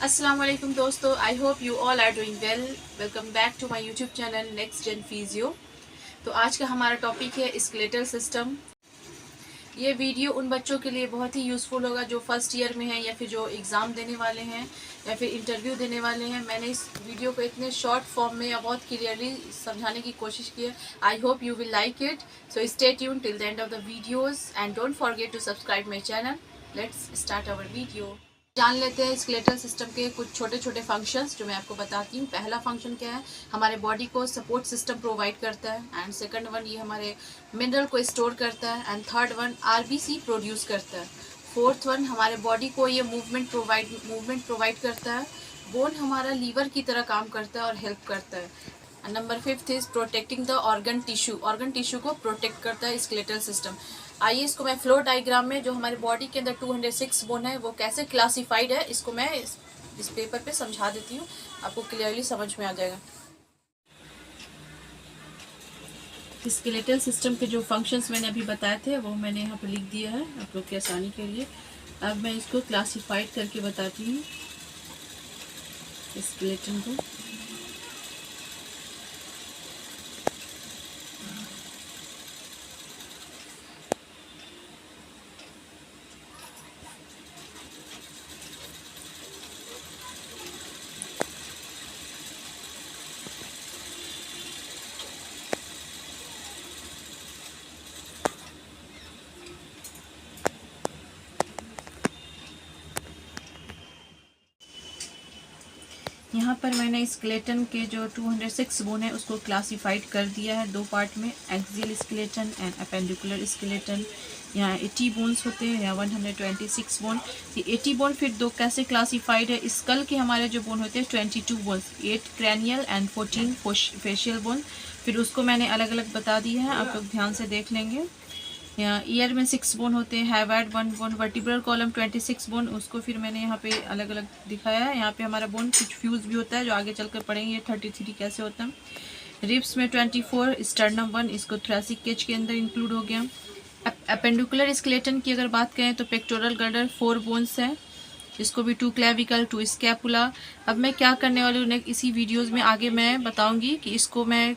अस्सलाम वालेकुम दोस्तों, I hope you all are doing well. Welcome back to my YouTube channel next gen physio. तो आज का हमारा टॉपिक है स्केलेटल सिस्टम। ये वीडियो उन बच्चों के लिए बहुत ही यूज़फुल होगा जो फर्स्ट ईयर में हैं या फिर जो एग्ज़ाम देने वाले हैं या फिर इंटरव्यू देने वाले हैं। मैंने इस वीडियो को इतने शॉर्ट फॉर्म में या बहुत क्लियरली समझाने की कोशिश की है। I hope you will like it, so stay tune till the end of the videos and don't forget to subscribe my channel. Let's start our video. जान लेते हैं स्केलेटल सिस्टम के कुछ छोटे छोटे फंक्शंस जो मैं आपको बताती हूँ। पहला फंक्शन क्या है, हमारे बॉडी को सपोर्ट सिस्टम प्रोवाइड करता है। एंड सेकंड वन, ये हमारे मिनरल को स्टोर करता है। And third one, RBC produce करता है। फोर्थ वन, हमारे बॉडी को ये मूवमेंट प्रोवाइड करता है। बोन हमारा लीवर की तरह काम करता है और हेल्प करता है। Number fifth is protecting the organ tissue को प्रोटेक्ट करता है स्केलेटल सिस्टम। आइए इसको मैं फ्लो डायग्राम में जो हमारे बॉडी के अंदर 206 बोन है वो कैसे क्लासिफाइड है इसको मैं इस पेपर पे समझा देती हूँ, आपको क्लियरली समझ में आ जाएगा। स्केलेटल सिस्टम के जो फंक्शंस मैंने अभी बताए थे वो मैंने यहाँ पे लिख दिया है आप लोग की आसानी के लिए। अब मैं इसको क्लासिफाइड करके बताती हूँ स्केलेटन को। यहाँ पर मैंने स्केलेटन के जो 206 बोन है उसको क्लासिफाइड कर दिया है दो पार्ट में, axial skeleton and appendicular skeleton. यहाँ 80 बोन्स होते हैं, यहाँ 126 बोन। ये 80 बोन फिर दो कैसे क्लासिफाइड है, स्कल के हमारे जो बोन होते हैं 22 bones, 8 cranial and 14 facial bone. फिर उसको मैंने अलग अलग बता दिया है, आप लोग ध्यान से देख लेंगे। यहाँ ईयर में 6 बोन होते हैं, हैवार्ड 1 बोन, वर्टिब्रल कॉलम 26 बोन, उसको फिर मैंने यहाँ पे अलग अलग दिखाया है। यहाँ पे हमारा बोन कुछ फ्यूज भी होता है जो आगे चलकर पढ़ेंगे 33 कैसे होता है। रिब्स में 24, स्टर्नम 1, इसको थोरैसिक केज के अंदर इंक्लूड हो गया। अपेंडिकुलर स्केलेटन की अगर बात करें तो पेक्टोरल गर्डर 4 बोन्स है, इसको भी 2 क्लेविकल 2 स्कैपुला। अब मैं क्या करने वाली हूँ इसी वीडियोज़ में आगे मैं बताऊँगी कि इसको मैं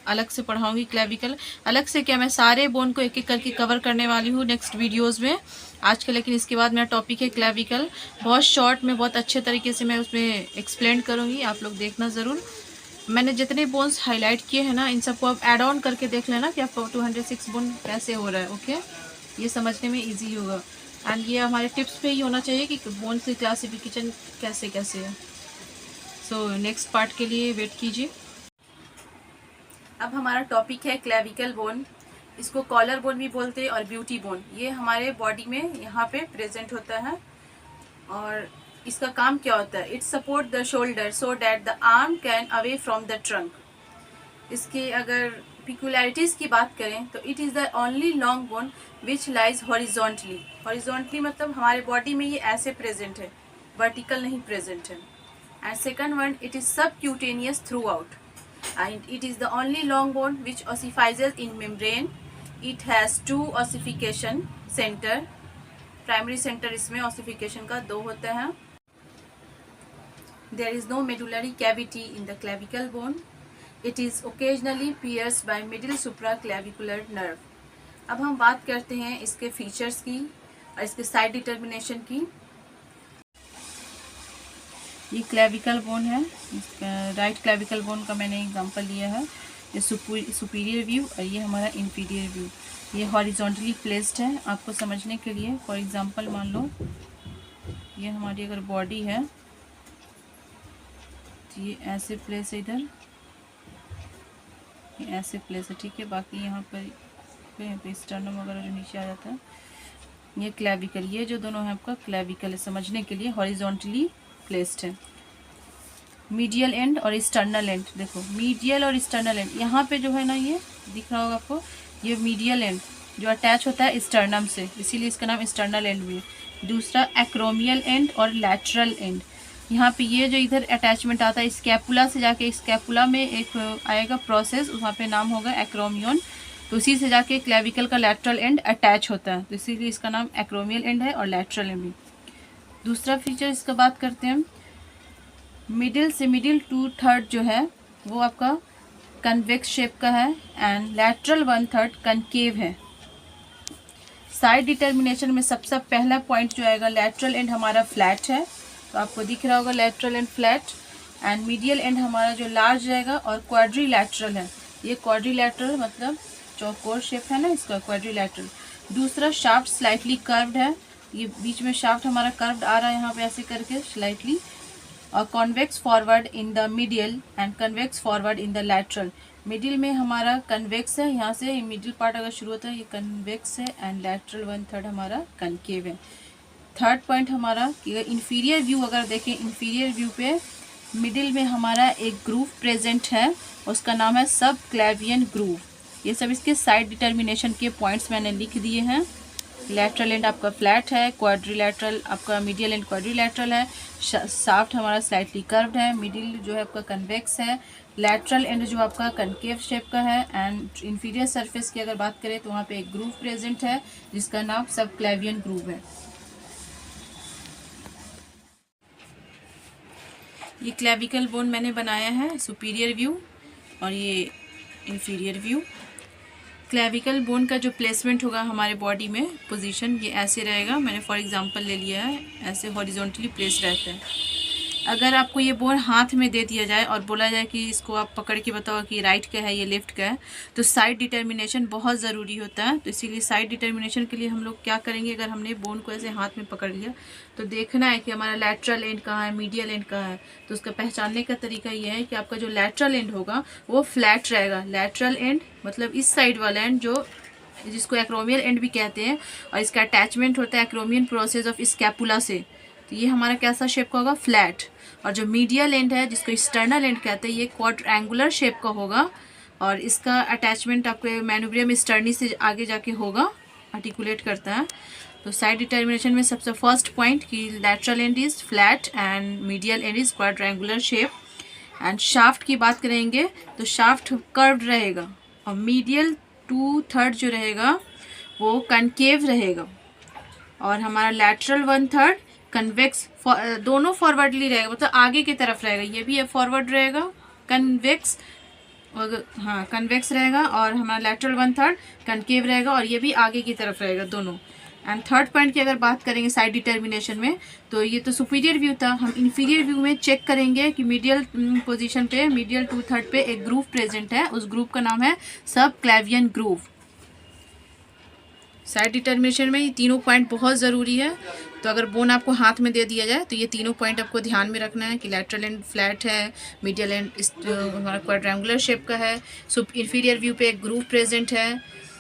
अलग से पढ़ाऊंगी, क्लेविकल अलग से क्या, मैं सारे बोन को एक एक करके कवर करने वाली हूँ नेक्स्ट वीडियोस में आज का। लेकिन इसके बाद मेरा टॉपिक है क्लेविकल, बहुत शॉर्ट में बहुत अच्छे तरीके से मैं उसमें एक्सप्लेन करूँगी, आप लोग देखना ज़रूर। मैंने जितने बोन्स हाईलाइट किए हैं ना इन सबको आप एड ऑन करके देख लेना कि आपको 206 बोन कैसे हो रहा है। ओके, ये समझने में ईजी होगा। एंड ये हमारे टिप्स पे ही होना चाहिए कि बोन की क्लासिफिकेशन कैसे कैसे है। सो नेक्स्ट पार्ट के लिए वेट कीजिए। अब हमारा टॉपिक है क्लेविकल बोन, इसको कॉलर बोन भी बोलते हैं और ब्यूटी बोन। ये हमारे बॉडी में यहाँ पे प्रेजेंट होता है और इसका काम क्या होता है, it support the shoulder so that the arm can away from the trunk. इसके अगर पिकुलैरिटीज की बात करें तो it is the only long bone which lies horizontally. Horizontally मतलब हमारे बॉडी में ये ऐसे प्रेजेंट है, वर्टिकल नहीं प्रेजेंट है। And second one, it is subcutaneous through out and it is the only long bone which ossifies in membrane. It has 2 ossification center, primary center इसमें ossification का 2 होता है। There is no medullary cavity in the clavicle bone. It is occasionally pierced by middle supraclavicular nerve. अब हम बात करते हैं इसके फीचर्स की और इसके साइड डिटर्मिनेशन की। ये क्लेविकल बोन है, राइट क्लेविकल बोन का मैंने एग्जांपल लिया है। ये सुपीरियर व्यू और ये हमारा इंफीरियर व्यू। ये हॉरिजॉन्टली प्लेस्ड है आपको समझने के लिए। फॉर एग्जांपल मान लो ये हमारी अगर बॉडी है तो ये ऐसे प्लेस है, इधर ये ऐसे प्लेस है, ठीक है। बाकी यहाँ पर स्टर्नम वगैरह जो नीचे आ जाता है ये क्लेविकल, ये जो दोनों है आपका क्लेविकल है समझने के लिए, हॉरिजॉन्टली प्लेस्ड है। मीडियल एंड और स्टर्नल एंड, देखो मीडियल और स्टर्नल एंड यहाँ पे जो है ना ये दिख रहा होगा आपको, ये मीडियल एंड जो अटैच होता है स्टर्नम से, इसीलिए इसका नाम स्टर्नल एंड भी है। दूसरा एक्रोमियल एंड और लैटरल एंड, यहाँ पे ये जो इधर अटैचमेंट आता है स्कैपुला से जाके, स्कैपुला में एक आएगा प्रोसेस, वहाँ पे नाम होगा एक्रोमियन, तो उसी से जाके क्लेविकल का लैटरल एंड अटैच होता है, तो इसीलिए इसका नाम एक्रोमियल एंड है और लैटरल एंड भी। दूसरा फीचर इसका बात करते हैं, मिडिल से मिडिल टू थर्ड जो है वो आपका कन्वेक्स शेप का है एंड लैटरल 1/3 कनकेव है। साइड डिटर्मिनेशन में सबसे पहला पॉइंट जो आएगा, लैटरल एंड हमारा फ्लैट है, तो आपको दिख रहा होगा lateral and flat. And medial and हमारा जो लार्ज रहेगा और क्वाड्रिलैटरल है, ये क्वाड्रिलैटरल मतलब चौकोर शेप है ना इसका, क्वाड्रिलैटरल। दूसरा शाफ्ट स्लाइटली कर्व्ड है, ये बीच में शाफ्ट हमारा कर्व्ड आ रहा है यहाँ पे ऐसे करके स्लाइटली। और convex forward in the medial and convex forward in the lateral. Middle में हमारा कन्वेक्स है, यहाँ से मिडिल पार्ट अगर शुरू होता है ये कन्वेक्स है एंड लैटरल 1/3 हमारा कनकेव है। थर्ड पॉइंट हमारा कि इंफीरियर व्यू अगर देखें, इंफीरियर व्यू पे मिडिल में हमारा एक ग्रूव प्रेजेंट है, उसका नाम है सब क्लेवियन ग्रूव। ये सब इसके साइड डिटर्मिनेशन के पॉइंट्स मैंने लिख दिए हैं। लैटरल एंड आपका फ्लैट है, क्वाड्रिलैटरल आपका मिडियल एंड क्वाड्रिलैटरल है, शाफ्ट हमारा स्लाइटली कर्व्ड है, मिडिल जो है आपका कन्वेक्स है, लैटरल एंड जो आपका कनकेव शेप का है। एंड इंफीरियर सरफेस की अगर बात करें तो वहाँ पे एक ग्रूव प्रेजेंट है जिसका नाम सब क्लेवियन ग्रूव है। ये क्लेविकल बोन मैंने बनाया है, सुपीरियर व्यू और ये इंफीरियर व्यू। क्लेविकल बोन का जो प्लेसमेंट होगा हमारे बॉडी में, पोजीशन ये ऐसे रहेगा, मैंने फॉर एग्जांपल ले लिया है, ऐसे हॉरिजॉन्टली प्लेस रहता है। अगर आपको ये बोन हाथ में दे दिया जाए और बोला जाए कि इसको आप पकड़ के बताओ कि राइट का है ये लेफ्ट का है, तो साइड डिटर्मिनेशन बहुत ज़रूरी होता है। तो इसीलिए साइड डिटर्मिनेशन के लिए हम लोग क्या करेंगे, अगर हमने बोन को ऐसे हाथ में पकड़ लिया तो देखना है कि हमारा लैटरल एंड कहाँ है, मीडियल एंड कहाँ है। तो उसका पहचानने का तरीका ये है कि आपका जो लैटरल एंड होगा वो फ्लैट रहेगा। लैटरल एंड मतलब इस साइड वाला एंड जो जिसको एक्रोमियल एंड भी कहते हैं, और इसका अटैचमेंट होता है एक्रोमियन प्रोसेस ऑफ स्कैपुला से, तो ये हमारा कैसा शेप का होगा, फ्लैट। और जो मीडियल एंड है जिसको एक्सटर्नल एंड कहते हैं, ये क्वाड्रेंगुलर शेप का होगा और इसका अटैचमेंट आपके मैनुब्रियम स्टर्नी से आगे जाके होगा, आर्टिकुलेट करता है। तो साइड डिटर्मिनेशन में सबसे फर्स्ट पॉइंट कि lateral and is flat and medial and is quadrangular shape. And shaft की बात करेंगे तो शाफ्ट कर्व्ड रहेगा और मीडियल 2/3 जो रहेगा वो कनकेव रहेगा और हमारा लैटरल 1/3 कन्वेक्स, दोनों फॉरवर्डली रहेगा, मतलब आगे की तरफ रहेगा। ये भी फॉरवर्ड रहेगा कन्वेक्स, हाँ कन्वेक्स रहेगा, और हमारा लैटरल 1/3 कनकेव रहेगा और ये भी आगे की तरफ रहेगा दोनों। एंड थर्ड पॉइंट की अगर बात करेंगे साइड डिटर्मिनेशन में, तो ये तो सुपीरियर व्यू था। हम इंफीरियर व्यू में चेक करेंगे कि मीडियल पोजीशन पे, मीडियल 2/3 पे एक ग्रूव प्रेजेंट है, उस ग्रूव का नाम है सब क्लेवियन ग्रूव। साइड डिटर्मिनेशन में ये तीनों पॉइंट बहुत ज़रूरी है। तो अगर बोन आपको हाथ में दे दिया जाए तो ये तीनों पॉइंट आपको ध्यान में रखना है कि लैटरल एंड फ्लैट है, मीडियल एंड हमारा क्वाड्रेंगुलर शेप का है, इंफीरियर व्यू पे एक ग्रूव प्रेजेंट है,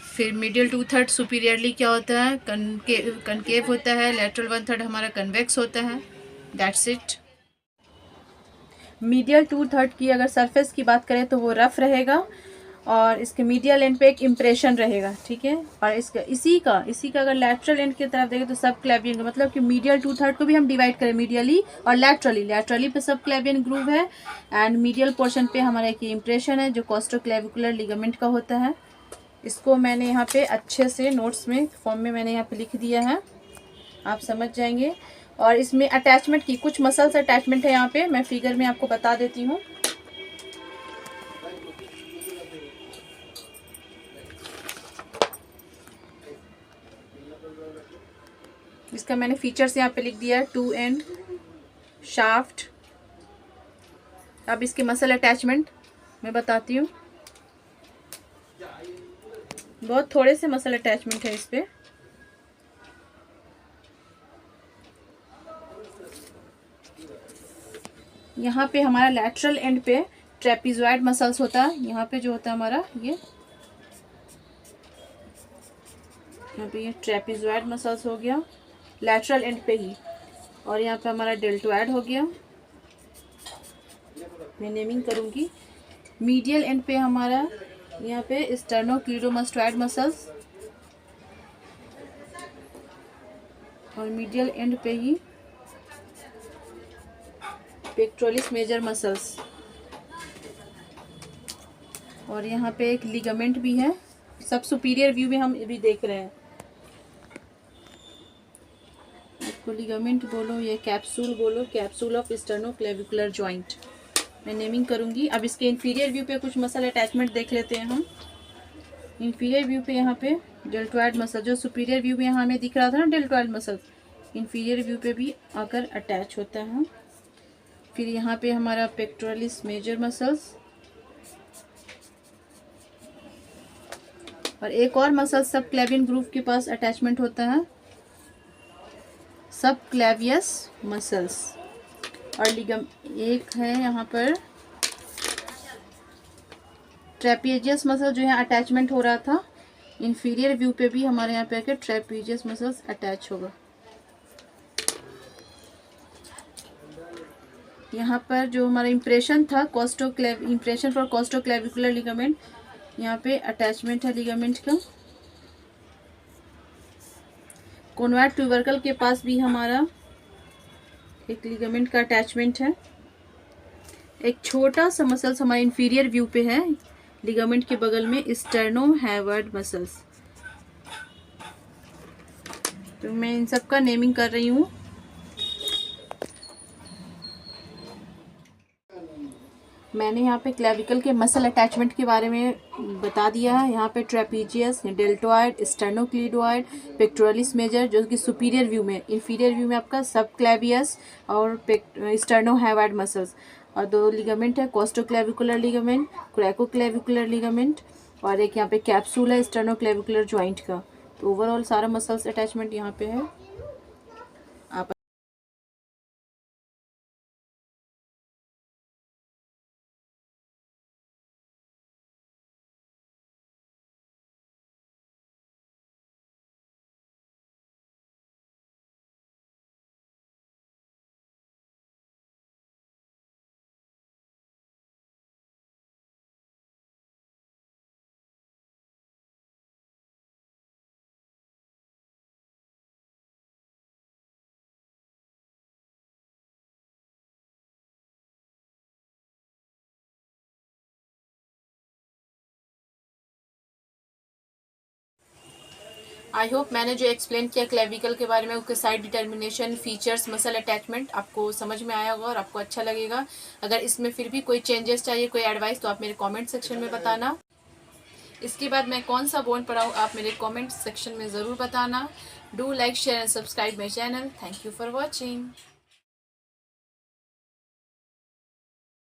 फिर मीडियल 2/3 सुपीरियरली क्या होता है, कनकेव होता है, लैटरल 1/3 हमारा कन्वेक्स होता है। That's it. मीडियल 2/3 की अगर सरफेस की बात करें तो वो रफ रहेगा और इसके मीडियल एंड पे एक इम्प्रेशन रहेगा, ठीक है। और इसका इसी का अगर लैटरल एंड की तरफ देखें तो सब क्लेवियन, मतलब कि मीडियल 2/3 को भी हम डिवाइड करें मीडियली और लैटरली पे सब क्लेवियन ग्रूव है एंड मीडियल पोर्शन पे हमारा एक इम्प्रेशन है जो कोस्टोक्लेविकुलर लिगामेंट का होता है। इसको मैंने यहाँ पे अच्छे से नोट्स में फॉर्म में मैंने यहाँ पे लिख दिया है, आप समझ जाएंगे। और इसमें अटैचमेंट की कुछ मसल्स अटैचमेंट है, यहाँ पे मैं फिगर में आपको बता देती हूँ। इसका मैंने फीचर्स यहाँ पे लिख दिया है, 2 एंड शाफ्ट। अब इसके मसल अटैचमेंट मैं बताती हूँ, बहुत थोड़े से मसल अटैचमेंट है इस पे। यहाँ पे हमारा लैटरल एंड पे ट्रेपीजॉइड मसल्स होता है, यहाँ पे जो होता है हमारा ये, यहाँ पे ये ट्रेपीजॉइड मसल्स हो गया लैटरल एंड पे ही, और यहाँ पे हमारा डेल्टोइड हो गया, मैं नेमिंग करूँगी। मीडियल एंड पे हमारा यहाँ पे स्टर्नोक्लीडोमास्टोइड मसल्स और मीडियल एंड पे ही पेक्टोरलिस मेजर मसल्स, और यहाँ पे एक लिगामेंट भी है। सब सुपीरियर व्यू में हम अभी देख रहे हैं। इसको लिगामेंट बोलो या कैप्सूल बोलो, कैप्सूल ऑफ स्टर्नोक्लेविकुलर जॉइंट मैं नेमिंग करूँगी। अब इसके इन्फीरियर व्यू पे कुछ मसल अटैचमेंट देख लेते हैं हम। इन्फीरियर व्यू पे यहाँ पे डेल्टॉइड मसल, जो सुपीरियर व्यू में यहाँ हमें दिख रहा था ना डेल्टॉइड मसल, इन्फीरियर व्यू पे भी आकर अटैच होता है। फिर यहाँ पे हमारा पेक्टोरलिस मेजर मसल्स, और एक और मसल सब क्लेवियन ग्रूव के पास अटैचमेंट होता है, सब क्लेवियस मसल्स। और लिगम एक है यहाँ पर ट्रेपीजियस मसल, जो है अटैचमेंट हो रहा था। इन्फीरियर व्यू पे भी हमारे यहाँ पे आकर ट्रेपीजियस मसल्स अटैच होगा। यहाँ पर जो हमारा इम्प्रेशन था इम्प्रेशन फॉर कॉस्टोक्लेविकुलर लिगामेंट, यहाँ पे अटैचमेंट है लिगामेंट का। कॉन्वाइड ट्यूबरकल के पास भी हमारा एक लिगामेंट का अटैचमेंट है। एक छोटा सा मसल्स हमारे इन्फीरियर व्यू पे है लिगामेंट के बगल में, स्टर्नोहैवर्ड मसल्स। तो मैं इन सब का नेमिंग कर रही हूँ। मैंने यहाँ पे क्लेविकल के मसल अटैचमेंट के बारे में बता दिया है। यहाँ पे ट्रेपीजियस, डेल्टॉइड, स्टर्नोक्लीडॉइड, पेक्टोरलिस मेजर जो कि सुपीरियर व्यू में, इन्फीरियर व्यू में आपका सब क्लेवियस और स्टर्नोहैवर्ड मसल्स। और दो लिगामेंट है, कॉस्टोक्लेविकुलर लिगामेंट, क्रैकोक्लेविकुलर लिगामेंट, और एक यहाँ पे कैप्सूल है स्टर्नोक्लेविकुलर जॉइंट का। तो ओवरऑल सारा मसल्स अटैचमेंट यहाँ पे है। आप आई होप मैंने जो एक्सप्लेन किया क्लेविकल के बारे में, उसके side determination, features, muscle attachment आपको समझ में आया होगा और आपको अच्छा लगेगा। अगर इसमें फिर भी कोई चेंजेस चाहिए, कोई एडवाइस, तो आप मेरे कमेंट सेक्शन में बताना। इसके बाद मैं कौन सा बोन पढ़ाऊँ आप मेरे कमेंट सेक्शन में ज़रूर बताना। Do like, share and subscribe my channel. Thank you for watching.